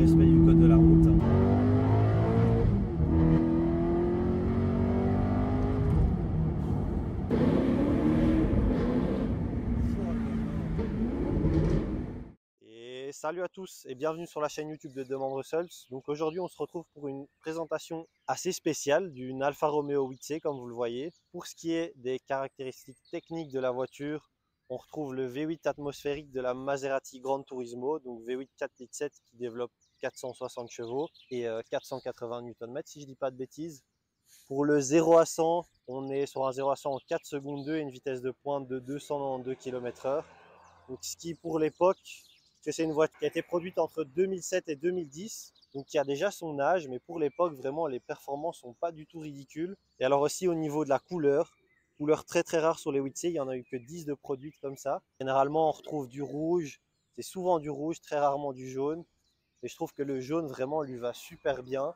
respect du code de la route. Et salut à tous et bienvenue sur la chaîne YouTube de Demand Results. Donc aujourd'hui on se retrouve pour une présentation assez spéciale d'une Alfa Romeo 8C comme vous le voyez. Pour ce qui est des caractéristiques techniques de la voiture, on retrouve le V8 atmosphérique de la Maserati Gran Turismo, donc V8 4.7 qui développe 460 chevaux et 480 Nm si je dis pas de bêtises. Pour le 0 à 100, on est sur un 0 à 100 en 4 secondes 2 et une vitesse de pointe de 292 km/h. Donc ce qui pour l'époque, que c'est une voiture qui a été produite entre 2007 et 2010, donc qui a déjà son âge, mais pour l'époque vraiment les performances sont pas du tout ridicules. Et alors aussi au niveau de la couleur très très rare sur les 8C, il n'y en a eu que 10 de produites comme ça. Généralement on retrouve du rouge, c'est souvent du rouge, très rarement du jaune. Et je trouve que le jaune vraiment lui va super bien.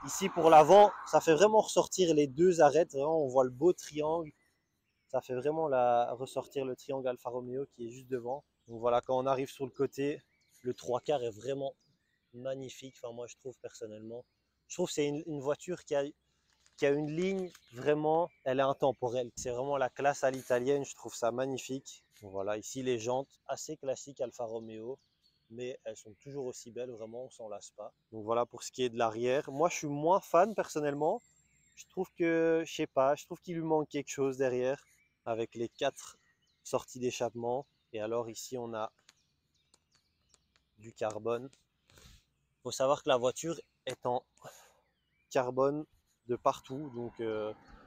Ici pour l'avant, ça fait vraiment ressortir les deux arêtes, vraiment on voit le beau triangle. Ça fait vraiment ressortir le triangle Alfa Romeo qui est juste devant. Donc voilà, quand on arrive sur le côté, le 3/4 est vraiment magnifique. Enfin moi je trouve personnellement. Je trouve que c'est une voiture qui a une ligne vraiment, elle est intemporelle. C'est vraiment la classe à l'italienne, je trouve ça magnifique. Donc voilà, ici les jantes assez classiques Alfa Romeo, mais elles sont toujours aussi belles, vraiment, on s'en lasse pas. Donc voilà pour ce qui est de l'arrière. Moi je suis moins fan personnellement. Je trouve que, je sais pas, je trouve qu'il lui manque quelque chose derrière, avec les 4 sorties d'échappement. Et alors ici on a du carbone. Il faut savoir que la voiture est en carbone de partout, donc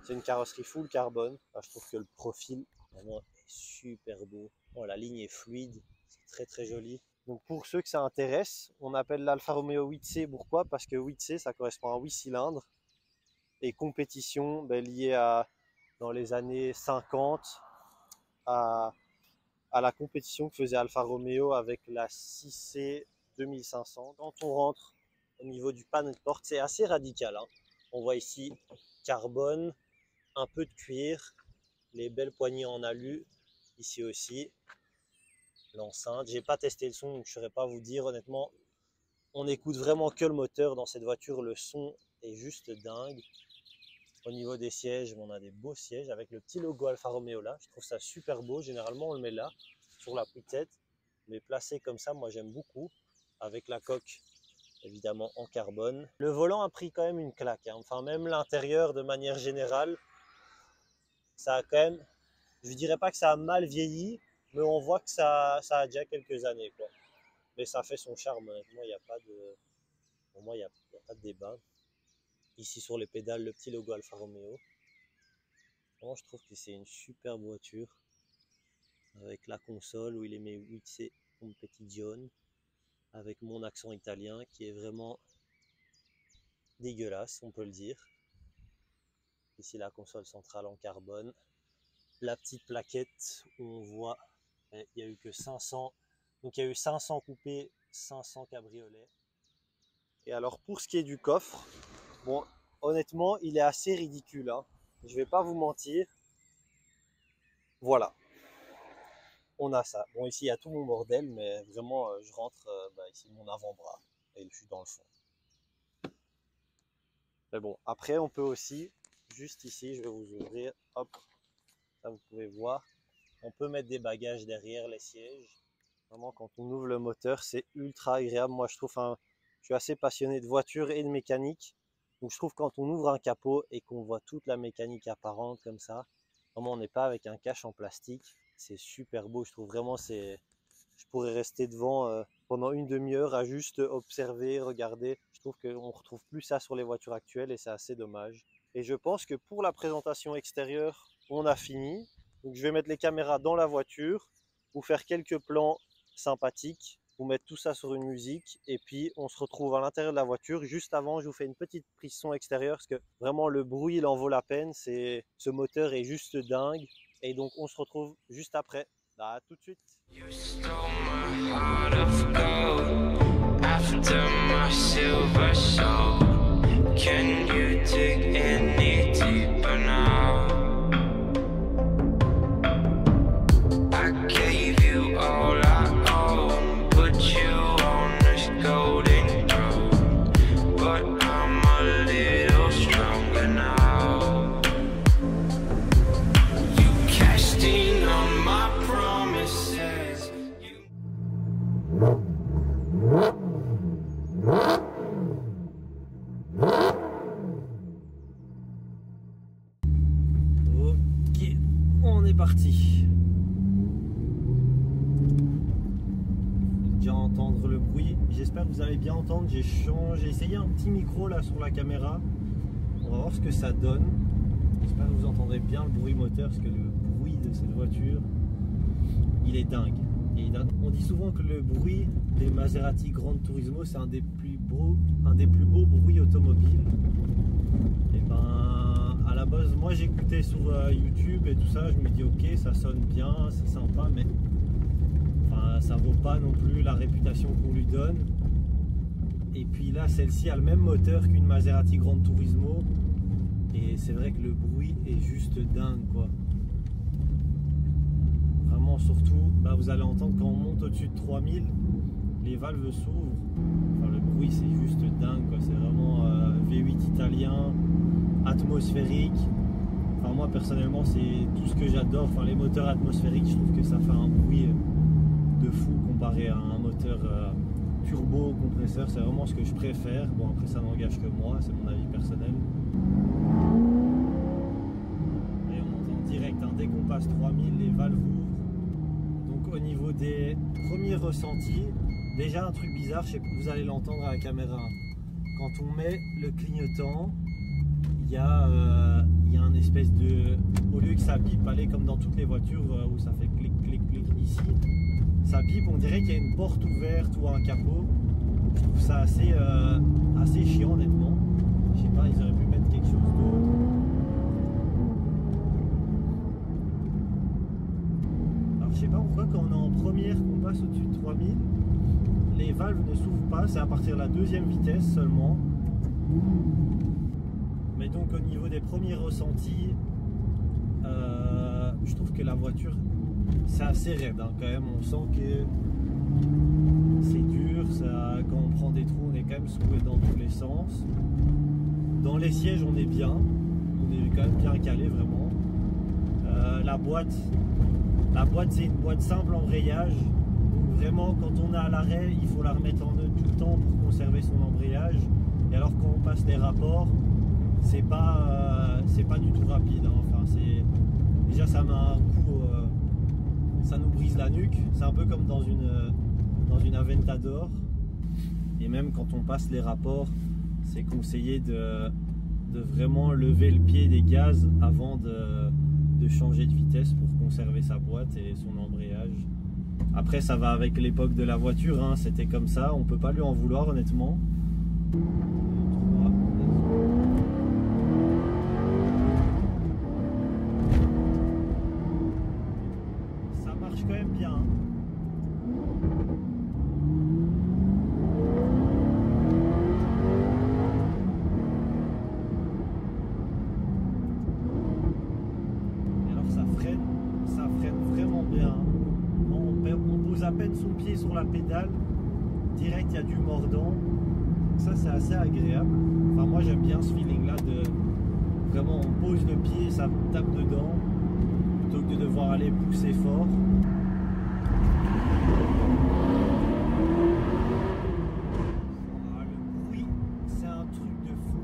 c'est une carrosserie full carbone. Enfin, je trouve que le profil vraiment est super beau. Bon, la ligne est fluide, c'est très très joli. Donc pour ceux que ça intéresse, on appelle l'Alfa Romeo 8C. Pourquoi? Parce que 8C ça correspond à 8 cylindres. Et compétition liée à, dans les années 50 à la compétition que faisait Alfa Romeo avec la 6C 2500. Quand on rentre au niveau du panneau de porte, c'est assez radical, hein. On voit ici carbone, un peu de cuir, les belles poignées en alu, ici aussi, l'enceinte. J'ai pas testé le son, donc je ne saurais pas vous dire honnêtement. On écoute vraiment que le moteur dans cette voiture, le son est juste dingue. Au niveau des sièges, on a des beaux sièges avec le petit logo Alfa Romeo là. Je trouve ça super beau. Généralement, on le met là, sur la tête, mais placé comme ça, moi j'aime beaucoup. Avec la coque, évidemment en carbone. Le volant a pris quand même une claque, hein. Enfin, même l'intérieur de manière générale, ça a quand même, je dirais pas que ça a mal vieilli, mais on voit que ça a déjà quelques années, quoi. Mais ça fait son charme, honnêtement, il n'y a pas de, pour moi, il n'y a pas de débat. Ici sur les pédales, le petit logo Alfa Romeo. Vraiment, je trouve que c'est une superbe voiture. Avec la console où il est mis 8C Competizione. Avec mon accent italien qui est vraiment dégueulasse, on peut le dire. Ici la console centrale en carbone. La petite plaquette où on voit, il n'y a eu que 500. Donc il y a eu 500 coupés, 500 cabriolets. Et alors pour ce qui est du coffre, bon, honnêtement, il est assez ridicule, hein. Je vais pas vous mentir. Voilà. On a ça. Bon, ici, il y a tout mon bordel, mais vraiment, je rentre ici mon avant-bras et je suis dans le fond. Mais bon, après, on peut aussi, juste ici, je vais vous ouvrir, hop, ça vous pouvez voir, on peut mettre des bagages derrière les sièges. Vraiment, quand on ouvre le moteur, c'est ultra agréable. Moi, je trouve, je suis assez passionné de voiture et de mécanique. Donc je trouve quand on ouvre un capot et qu'on voit toute la mécanique apparente comme ça, vraiment on n'est pas avec un cache en plastique, c'est super beau. Je trouve vraiment je pourrais rester devant pendant une demi-heure à juste observer, regarder. Je trouve qu'on ne retrouve plus ça sur les voitures actuelles et c'est assez dommage. Et je pense que pour la présentation extérieure, on a fini. Donc je vais mettre les caméras dans la voiture, vous faire quelques plans sympathiques, vous mettre tout ça sur une musique et puis on se retrouve à l'intérieur de la voiture. Juste avant, je vous fais une petite prise son extérieure parce que vraiment le bruit il en vaut la peine. Ce moteur est juste dingue et donc on se retrouve juste après. À tout de suite. You stole my heart of gold after my silver soul. Can you dig any deeper now? I gave you all I own, put you on this golden on est parti. Déjà entendre le bruit. J'espère que vous allez bien entendre. J'ai essayé un petit micro là sur la caméra. On va voir ce que ça donne. J'espère que vous entendrez bien le bruit moteur, parce que le bruit de cette voiture, il est dingue. On dit souvent que le bruit des Maserati Gran Turismo, c'est un des plus beaux bruits automobiles. Et ben, à la base, moi j'écoutais sur YouTube et tout ça, je me dis ok, ça sonne bien, c'est sympa, mais enfin, ça vaut pas non plus la réputation qu'on lui donne. Et puis là, celle-ci a le même moteur qu'une Maserati Gran Turismo, et c'est vrai que le bruit est juste dingue, quoi. Vraiment, surtout, bah, vous allez entendre quand on monte au-dessus de 3000, les valves s'ouvrent. Enfin, le bruit, c'est juste dingue, quoi. C'est vraiment V8 italien, atmosphérique. Enfin, moi personnellement, c'est tout ce que j'adore. Enfin, les moteurs atmosphériques, je trouve que ça fait un bruit de fou comparé à un moteur turbo compresseur. C'est vraiment ce que je préfère. Bon, après, ça n'engage que moi, c'est mon avis personnel. Et on entend direct, hein, dès qu'on passe 3000, les valves ouvrent. Au niveau des premiers ressentis, déjà un truc bizarre, je sais que vous allez l'entendre à la caméra. Quand on met le clignotant, il y a un espèce de... Au lieu que ça bip, allez, comme dans toutes les voitures où ça fait clic, clic, clic ici, ça bip, on dirait qu'il y a une porte ouverte ou un capot. Je trouve ça assez chiant, honnêtement. Je sais pas, ils auraient pu mettre quelque chose d'autre. Je sais pas pourquoi quand on est en première, qu'on passe au-dessus de 3000, les valves ne s'ouvrent pas, c'est à partir de la deuxième vitesse seulement. Mais donc au niveau des premiers ressentis, je trouve que la voiture, c'est assez raide, hein, quand même. On sent que c'est dur, quand on prend des trous, on est quand même secoué dans tous les sens. Dans les sièges, on est bien, on est quand même bien calé, vraiment. La boîte, c'est une boîte simple embrayage. Donc vraiment, quand on est à l'arrêt, il faut la remettre en neutre tout le temps pour conserver son embrayage. Et alors quand on passe les rapports, c'est pas du tout rapide, hein. Enfin, déjà ça met un coup, ça nous brise la nuque. C'est un peu comme dans une Aventador. Et même quand on passe les rapports, c'est conseillé de vraiment lever le pied des gaz avant de changer de vitesse pour conserver sa boîte et son embrayage. Après, ça va avec l'époque de la voiture, hein, c'était comme ça, on peut pas lui en vouloir, honnêtement. Ça marche quand même bien. Ça freine vraiment bien. On pose à peine son pied sur la pédale, direct il y a du mordant. Ça, c'est assez agréable. Enfin, moi j'aime bien ce feeling là de vraiment on pose le pied, ça tape dedans plutôt que de devoir aller pousser fort. Le bruit, c'est un truc de fou.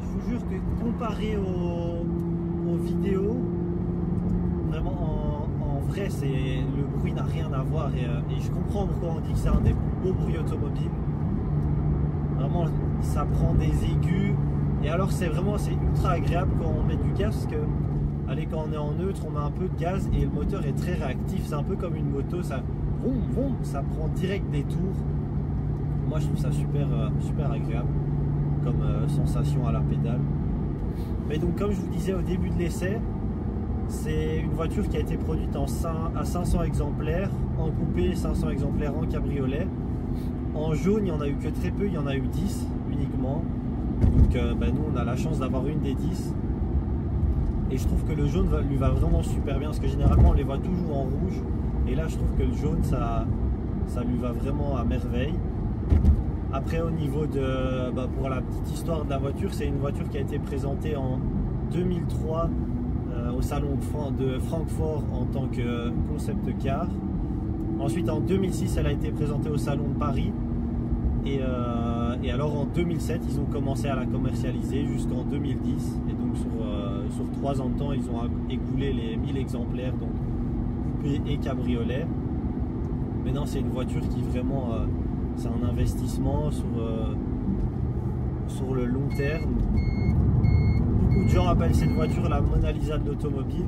Je vous jure que comparé aux vidéos, vraiment en vrai, le bruit n'a rien à voir, et je comprends pourquoi on dit que c'est un des plus beaux bruits automobiles. Vraiment, ça prend des aigus, et alors c'est ultra agréable quand on met du gaz, parce que allez, quand on est en neutre, on met un peu de gaz et le moteur est très réactif. C'est un peu comme une moto, ça vroom, vroom, ça prend direct des tours. Moi je trouve ça super agréable comme sensation à la pédale. Mais donc, comme je vous disais au début de l'essai, c'est une voiture qui a été produite à 500 exemplaires en coupé, 500 exemplaires en cabriolet. En jaune, il n'y en a eu que très peu, il y en a eu 10 uniquement. Donc nous, on a la chance d'avoir une des 10. Et je trouve que le jaune lui va vraiment super bien, parce que généralement on les voit toujours en rouge. Et là, je trouve que le jaune, ça lui va vraiment à merveille. Après, au niveau de... pour la petite histoire de la voiture, c'est une voiture qui a été présentée en 2003 au salon de Francfort en tant que concept car. Ensuite, en 2006, elle a été présentée au salon de Paris. Et alors en 2007, ils ont commencé à la commercialiser jusqu'en 2010. Et donc sur 3 ans de temps, ils ont écoulé les 1000 exemplaires, donc coupé et cabriolet. Mais non, c'est une voiture qui vraiment, c'est un investissement sur le long terme. Beaucoup de gens appellent cette voiture la Mona Lisa de l'automobile.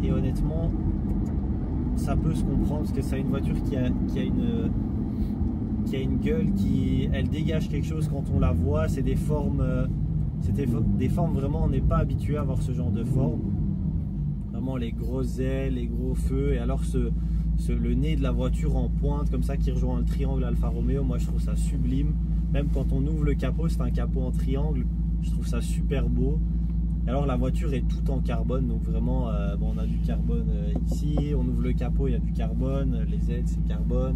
Et honnêtement, ça peut se comprendre parce que c'est une voiture qui a une gueule, elle dégage quelque chose quand on la voit. C'est des formes, des formes vraiment, on n'est pas habitué à voir ce genre de forme. Vraiment les grosses ailes, les gros feux, et alors le nez de la voiture en pointe comme ça qui rejoint le triangle Alfa Romeo, moi je trouve ça sublime. Même quand on ouvre le capot, c'est un capot en triangle, je trouve ça super beau. Et alors la voiture est toute en carbone, donc vraiment bon, on a du carbone ici, on ouvre le capot, il y a du carbone, les aides c'est carbone.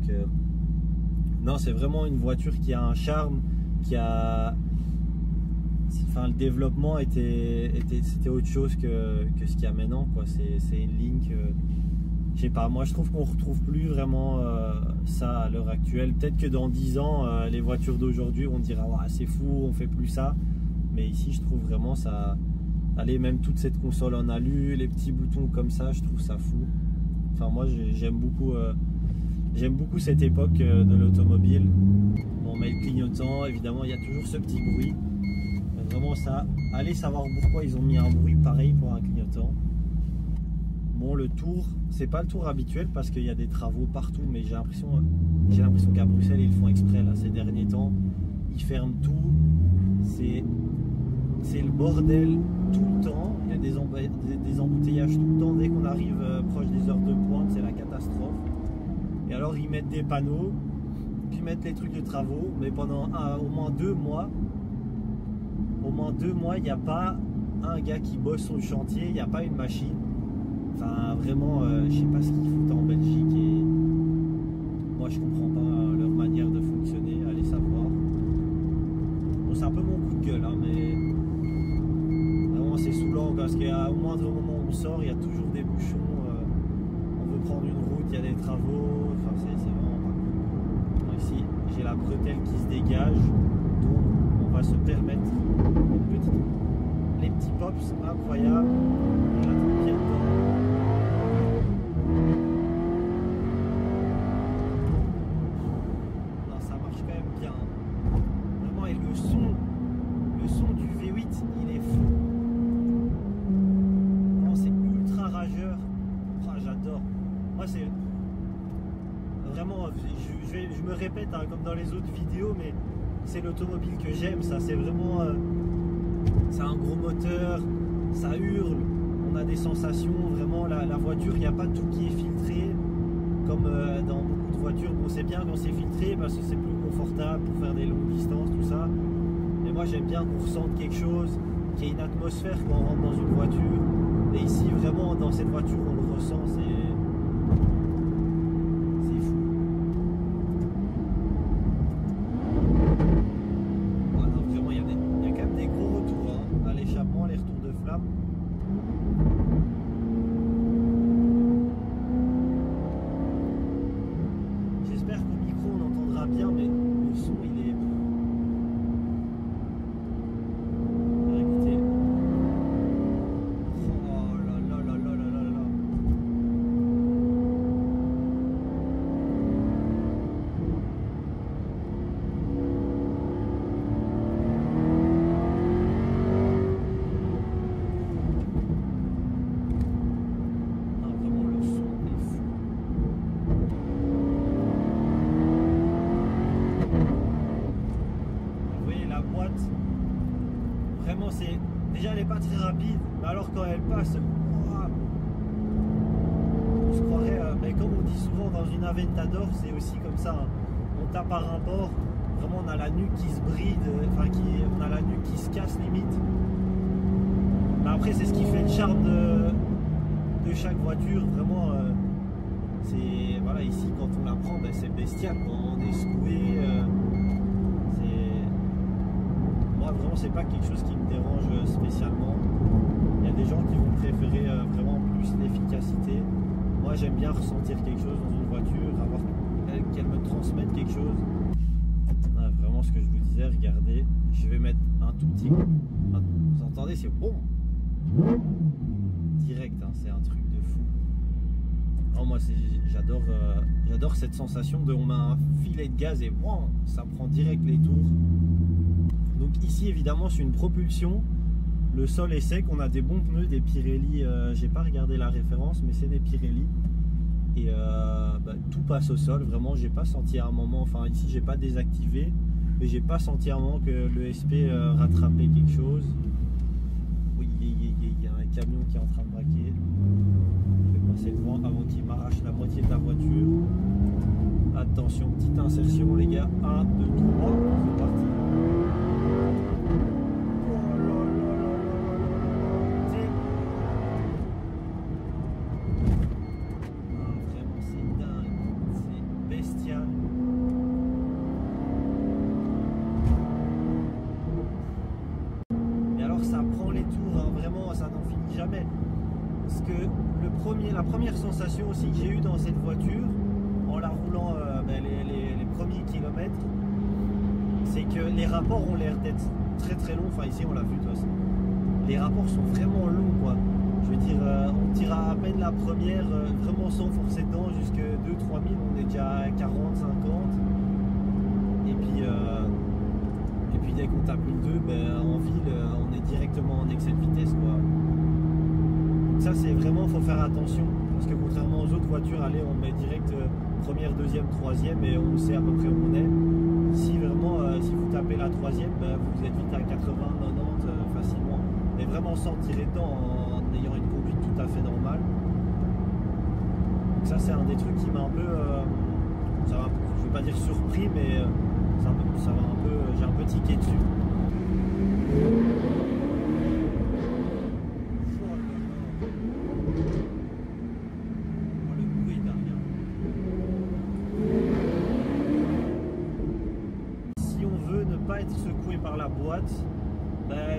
Donc, non, c'est vraiment une voiture qui a un charme, enfin, le développement c'était autre chose que ce qu'il y a maintenant, quoi. C'est une ligne que, je sais pas, moi je trouve qu'on retrouve plus vraiment ça à l'heure actuelle. Peut-être que dans 10 ans, les voitures d'aujourd'hui on dira ouais, c'est fou, on fait plus ça. Mais ici je trouve vraiment ça, allez, même toute cette console en alu, les petits boutons comme ça, je trouve ça fou. Enfin moi j'aime beaucoup cette époque de l'automobile. On met le clignotant, évidemment il y a toujours ce petit bruit. Vraiment ça, allez savoir pourquoi ils ont mis un bruit pareil pour un clignotant. Bon, le tour, c'est pas le tour habituel parce qu'il y a des travaux partout, mais j'ai l'impression qu'à Bruxelles ils le font exprès là, ces derniers temps. Ils ferment tout, c'est le bordel tout le temps. Il y a des embouteillages tout le temps. Dès qu'on arrive proche des heures de pointe, c'est la catastrophe. Et alors ils mettent des panneaux, puis ils mettent les trucs de travaux, mais pendant au moins 2 mois, il n'y a pas un gars qui bosse sur le chantier, il n'y a pas une machine. Enfin vraiment, je sais pas ce qu'ils foutent en Belgique et moi je comprends pas leur manière de fonctionner, allez savoir. Bon, c'est un peu mon coup de gueule, hein, mais vraiment c'est saoulant parce qu'au moindre moment où on sort, il y a toujours des bouchons, on veut prendre une route, il y a des travaux, enfin c'est vraiment pas cool. Bon, ici j'ai la bretelle qui se dégage, donc on va se permettre les petits pops incroyables. Et là, tout bien dedans. Non, ça marche quand même bien. Vraiment, et le son du V8, il est fou. Vraiment, c'est ultra rageur. Oh, j'adore. Moi, c'est vraiment, je me répète hein, comme dans les autres vidéos, mais c'est l'automobile que j'aime. Ça, c'est vraiment, c'est un gros moteur, ça hurle. On a des sensations, vraiment la voiture, il n'y a pas tout qui est filtré comme dans beaucoup de voitures. Bon, c'est bien quand c'est filtré parce que c'est plus confortable pour faire des longues distances, tout ça. Mais moi j'aime bien qu'on ressente quelque chose, qu'il y ait une atmosphère quand on rentre dans une voiture. Et ici vraiment dans cette voiture on le ressent, c'est fou. Ah non, vraiment il y a quand même des gros retours hein, à l'échappement, les retours de flamme. J'espère qu'au micro on entendra bien, mais le son il est... Écoutez. Oh là là là là là là là. Non, vraiment le son est fou. Vous voyez la boîte, vraiment c'est... Déjà elle n'est pas très rapide, mais alors quand elle passe, ouah, on se croirait, mais comme on dit souvent dans une Aventador, c'est aussi comme ça, hein. On tape à un port, vraiment on a la nuque qui se bride, enfin on a la nuque qui se casse limite. Mais après c'est ce qui fait le charme de chaque voiture, vraiment c'est... Voilà, ici quand on la prend, ben, c'est bestial, quand on est secoué, moi vraiment c'est pas quelque chose qui me dérange spécialement. Il y a des gens qui vont préférer vraiment plus l'efficacité. Moi j'aime bien ressentir quelque chose dans une voiture, avoir qu'elle me transmette quelque chose. Ah, vraiment ce que je vous disais, regardez, je vais mettre un tout petit coup. Vous entendez, c'est bon direct, hein, c'est un truc de fou. Non, moi j'adore cette sensation de on met un filet de gaz et wow, ça prend direct les tours. Donc ici évidemment c'est une propulsion, le sol est sec, on a des bons pneus, des Pirelli, j'ai pas regardé la référence mais c'est des Pirelli et tout passe au sol, vraiment j'ai pas senti à un moment, enfin ici j'ai pas désactivé mais j'ai pas senti à un moment que le SP rattrapait quelque chose. Oui, il y a un camion qui est en train de braquer. Je vais passer devant avant qu'il m'arrache la moitié de la voiture. Attention, petite insertion les gars. 1, 2, 3, c'est parti. Vraiment c'est dingue, c'est bestial. Et alors ça prend les tours, hein, vraiment ça n'en finit jamais. Parce que la première sensation aussi que j'ai eue dans cette voiture, en la roulant les premiers kilomètres, c'est que les rapports ont l'air d'être très très longs. Enfin ici on l'a vu de toute façon. Les rapports sont vraiment longs quoi. Je veux dire, on tira à peine la première, vraiment sans forcer dedans, jusque 2-3 000, on est déjà à 40, 50. Et puis dès qu'on tape une 2, en ville, on est directement en excès de vitesse quoi. Ça c'est vraiment, faut faire attention parce que contrairement aux autres voitures, allez on met direct première, deuxième, troisième et on sait à peu près où on est. Ici vraiment, si vous tapez la troisième, vous êtes vite à 80, 90 facilement. Mais vraiment sans tirer dedans en ayant une conduite tout à fait normale. Donc ça c'est un des trucs qui m'a un peu, je vais pas dire surpris, mais j'ai un peu tiqué dessus. Être secoué par la boîte,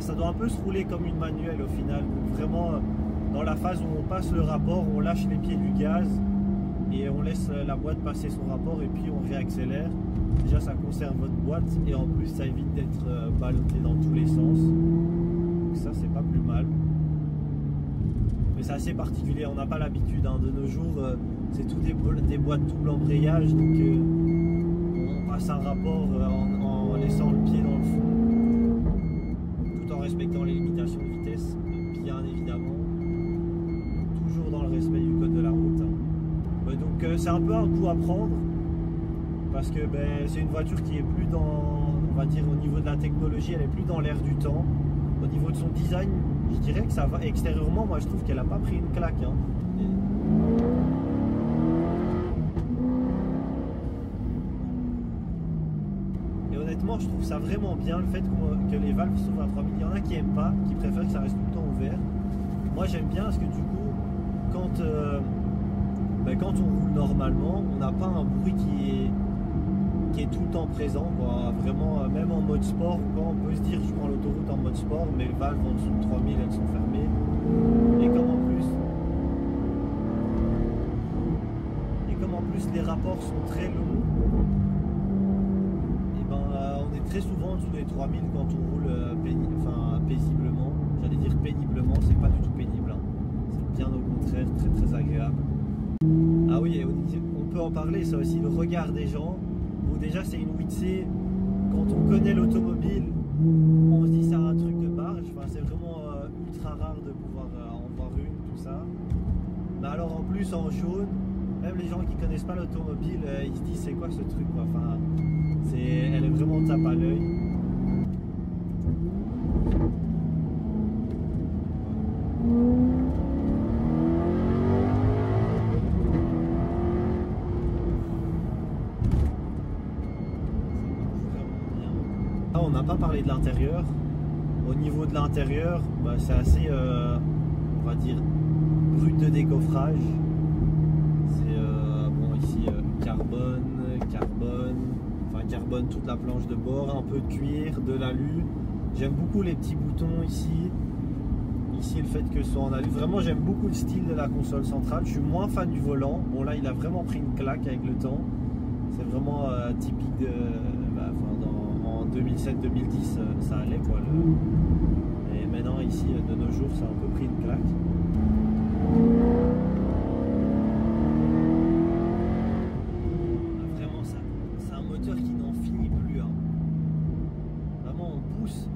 ça doit un peu se rouler comme une manuelle au final. Donc vraiment dans la phase où on passe le rapport, on lâche les pieds du gaz et on laisse la boîte passer son rapport et puis on réaccélère. Déjà ça conserve votre boîte et en plus ça évite d'être ballotté dans tous les sens. Donc ça c'est pas plus mal. Mais c'est assez particulier, on n'a pas l'habitude hein. De nos jours c'est tout des boîtes double embrayage, donc on passe un rapport en laissant le pied dans le fond, tout en respectant les limitations de vitesse, bien évidemment, toujours dans le respect du code de la route. Hein. Donc c'est un peu un coup à prendre, parce que c'est une voiture qui est plus dans, on va dire au niveau de la technologie, elle est plus dans l'air du temps. Au niveau de son design, je dirais que ça va, extérieurement, moi je trouve qu'elle n'a pas pris une claque. Hein. Honnêtement, je trouve ça vraiment bien le fait que les valves s'ouvrent à 3000. Il y en a qui n'aiment pas, qui préfèrent que ça reste tout le temps ouvert. Moi j'aime bien parce que du coup, quand on roule normalement, on n'a pas un bruit qui est tout le temps présent, quoi. Vraiment, même en mode sport, quand on peut se dire je prends l'autoroute en mode sport, mais les valves en dessous de 3000 elles sont fermées. Et comme en plus les rapports sont très longs, on est très souvent en dessous des 3000 quand on roule paisiblement. J'allais dire péniblement, c'est pas du tout pénible. Hein. C'est bien au contraire très très agréable. Ah oui, on peut en parler, ça aussi, le regard des gens. Bon, déjà c'est une 8C, quand on connaît l'automobile, on se dit c'est un truc de barge. Enfin, c'est vraiment ultra rare de pouvoir en voir une, tout ça. Mais alors en plus en jaune, même les gens qui connaissent pas l'automobile, ils se disent c'est quoi ce truc quoi. Enfin, elle est vraiment tape à l'œil. Ah, on n'a pas parlé de l'intérieur. Au niveau de l'intérieur, c'est assez, on va dire, brut de décoffrage. C'est bon ici carbone toute la planche de bord, un peu de cuir, de l'alu. J'aime beaucoup les petits boutons ici. Ici le fait que ce soit en alu. Vraiment j'aime beaucoup le style de la console centrale. Je suis moins fan du volant. Bon là il a vraiment pris une claque avec le temps. C'est vraiment typique de en 2007-2010 ça allait quoi. maintenant ici de nos jours ça a un peu pris une claque. Vraiment c'est un moteur qui n'en finit plus, hein. Vraiment on pousse,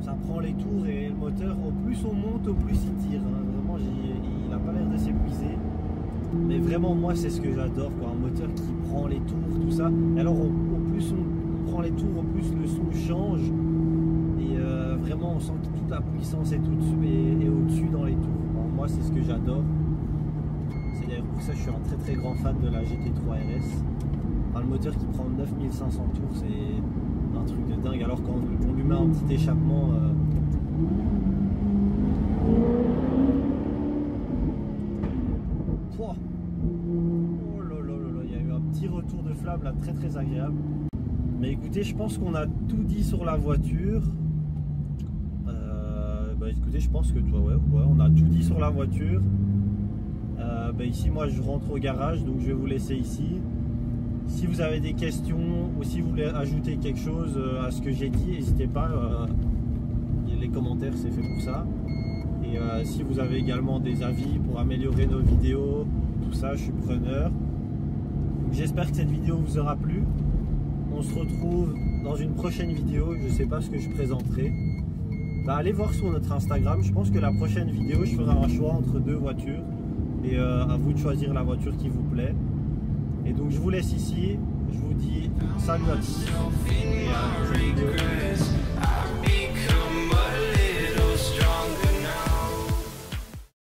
ça prend les tours et le moteur au plus on monte au plus il tire, hein. Vraiment il n'a pas l'air de s'épuiser. Mais vraiment moi c'est ce que j'adore, quoi, un moteur qui prend les tours, tout ça. Et alors au plus on prend les tours, au plus le son change. Et vraiment on sent que toute la puissance est au-dessus dans les tours. Alors, moi c'est ce que j'adore. C'est d'ailleurs pour ça que je suis un très grand fan de la GT3 RS. Enfin, le moteur qui prend 9500 tours, c'est un truc de dingue. Alors quand on lui met un petit échappement... Oh là là là là, il y a eu un petit retour de flamme là, très agréable. Mais écoutez, je pense qu'on a tout dit sur la voiture. Écoutez, je pense que ouais, on a tout dit sur la voiture. Ici, moi, je rentre au garage, donc je vais vous laisser ici. Si vous avez des questions ou si vous voulez ajouter quelque chose à ce que j'ai dit, n'hésitez pas. Les commentaires, c'est fait pour ça. Et si vous avez également des avis pour améliorer nos vidéos, tout ça, je suis preneur. J'espère que cette vidéo vous aura plu. On se retrouve dans une prochaine vidéo. Je ne sais pas ce que je présenterai. Allez voir sur notre Instagram. Je pense que la prochaine vidéo, je ferai un choix entre deux voitures. Et à vous de choisir la voiture qui vous plaît. Et donc je vous laisse ici. Je vous dis salut à tous et à la prochaine vidéo.